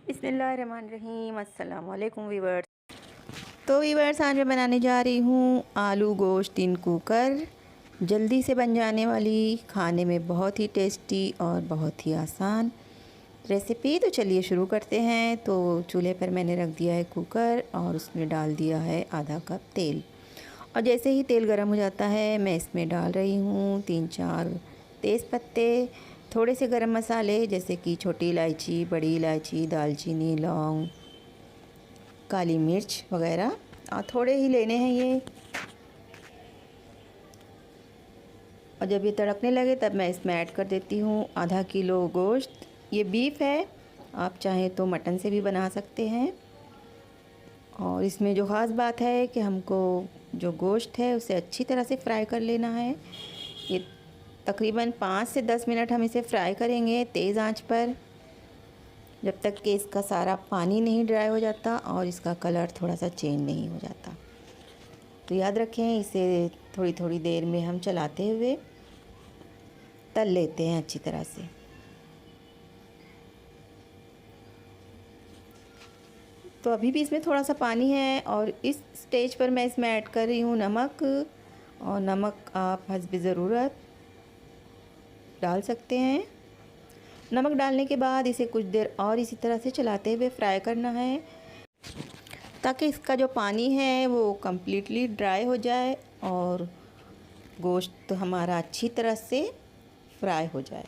बिस्मिल्लाहिर्रहमानिर्रहीम। अस्सलाम वालेकुम वीवर्स। तो वीवर्स, आज मैं बनाने जा रही हूँ आलू गोश्त इन कुकर। जल्दी से बन जाने वाली, खाने में बहुत ही टेस्टी और बहुत ही आसान रेसिपी। तो चलिए शुरू करते हैं। तो चूल्हे पर मैंने रख दिया है कुकर और उसमें डाल दिया है आधा कप तेल। और जैसे ही तेल गर्म हो जाता है मैं इसमें डाल रही हूँ 3-4 तेज़ पत्ते, थोड़े से गरम मसाले जैसे कि छोटी इलायची, बड़ी इलायची, दालचीनी, लौंग, काली मिर्च वगैरह, और थोड़े ही लेने हैं ये। और जब ये तड़कने लगे तब मैं इसमें ऐड कर देती हूँ आधा किलो गोश्त। ये बीफ है, आप चाहें तो मटन से भी बना सकते हैं। और इसमें जो ख़ास बात है कि हमको जो गोश्त है उसे अच्छी तरह से फ्राई कर लेना है। ये तकरीबन 5 से 10 मिनट हम इसे फ्राई करेंगे तेज़ आंच पर, जब तक कि इसका सारा पानी नहीं ड्राई हो जाता और इसका कलर थोड़ा सा चेंज नहीं हो जाता। तो याद रखें, इसे थोड़ी थोड़ी देर में हम चलाते हुए तल लेते हैं अच्छी तरह से। तो अभी भी इसमें थोड़ा सा पानी है और इस स्टेज पर मैं इसमें ऐड कर रही हूँ नमक। और नमक आप हस्ब ज़रूरत डाल सकते हैं। नमक डालने के बाद इसे कुछ देर और इसी तरह से चलाते हुए फ्राई करना है, ताकि इसका जो पानी है वो कम्प्लीटली ड्राई हो जाए और गोश्त हमारा अच्छी तरह से फ्राई हो जाए।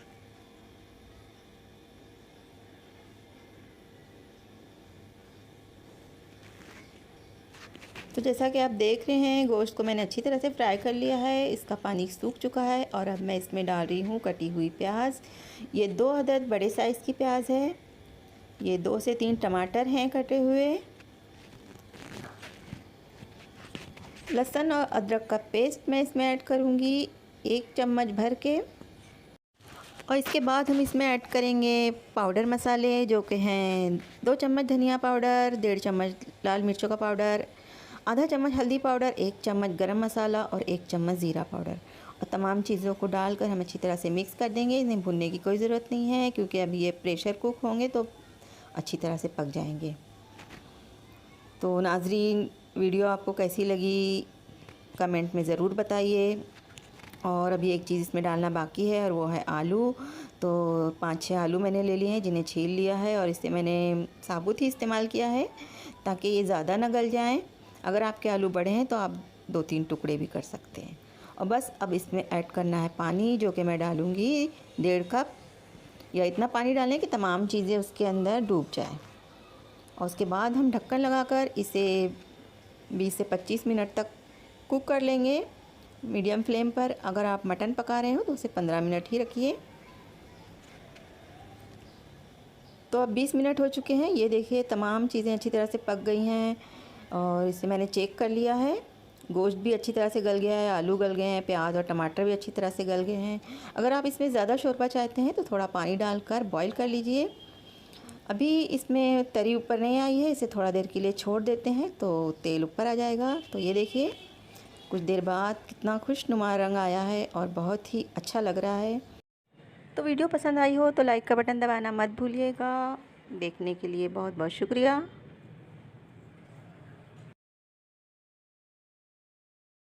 तो जैसा कि आप देख रहे हैं, गोश्त को मैंने अच्छी तरह से फ्राई कर लिया है, इसका पानी सूख चुका है। और अब मैं इसमें डाल रही हूँ कटी हुई प्याज। ये 2 अदद बड़े साइज़ की प्याज है। ये 2 से 3 टमाटर हैं कटे हुए। लहसुन और अदरक का पेस्ट मैं इसमें ऐड करूँगी 1 चम्मच भर के। और इसके बाद हम इसमें ऐड करेंगे पाउडर मसाले, जो कि हैं 2 चम्मच धनिया पाउडर, 1.5 चम्मच लाल मिर्चों का पाउडर, आधा चम्मच हल्दी पाउडर, 1 चम्मच गरम मसाला और 1 चम्मच ज़ीरा पाउडर। और तमाम चीज़ों को डालकर हम अच्छी तरह से मिक्स कर देंगे। इन्हें भुनने की कोई ज़रूरत नहीं है, क्योंकि अभी ये प्रेशर कुक होंगे तो अच्छी तरह से पक जाएंगे। तो नाज़रीन, वीडियो आपको कैसी लगी कमेंट में ज़रूर बताइए। और अभी एक चीज़ इसमें डालना बाकी है और वो है आलू। तो 5-6 आलू मैंने ले लिए हैं, जिन्हें छील लिया है और इसे मैंने साबुत ही इस्तेमाल किया है, ताकि ये ज़्यादा ना गल जाएं। अगर आपके आलू बड़े हैं तो आप 2-3 टुकड़े भी कर सकते हैं। और बस अब इसमें ऐड करना है पानी, जो कि मैं डालूँगी 1.5 कप, या इतना पानी डालें कि तमाम चीज़ें उसके अंदर डूब जाए। और उसके बाद हम ढक्कन लगाकर इसे 20 से 25 मिनट तक कुक कर लेंगे मीडियम फ्लेम पर। अगर आप मटन पका रहे हो तो उसे 15 मिनट ही रखिए। तो अब 20 मिनट हो चुके हैं। ये देखिए, तमाम चीज़ें अच्छी तरह से पक गई हैं और इसे मैंने चेक कर लिया है। गोश्त भी अच्छी तरह से गल गया है, आलू गल गए हैं, प्याज और टमाटर भी अच्छी तरह से गल गए हैं। अगर आप इसमें ज़्यादा शोरबा चाहते हैं तो थोड़ा पानी डालकर बॉईल कर लीजिए। अभी इसमें तरी ऊपर नहीं आई है, इसे थोड़ा देर के लिए छोड़ देते हैं तो तेल ऊपर आ जाएगा। तो ये देखिए, कुछ देर बाद कितना खुशनुमा रंग आया है और बहुत ही अच्छा लग रहा है। तो वीडियो पसंद आई हो तो लाइक का बटन दबाना मत भूलिएगा। देखने के लिए बहुत बहुत शुक्रिया।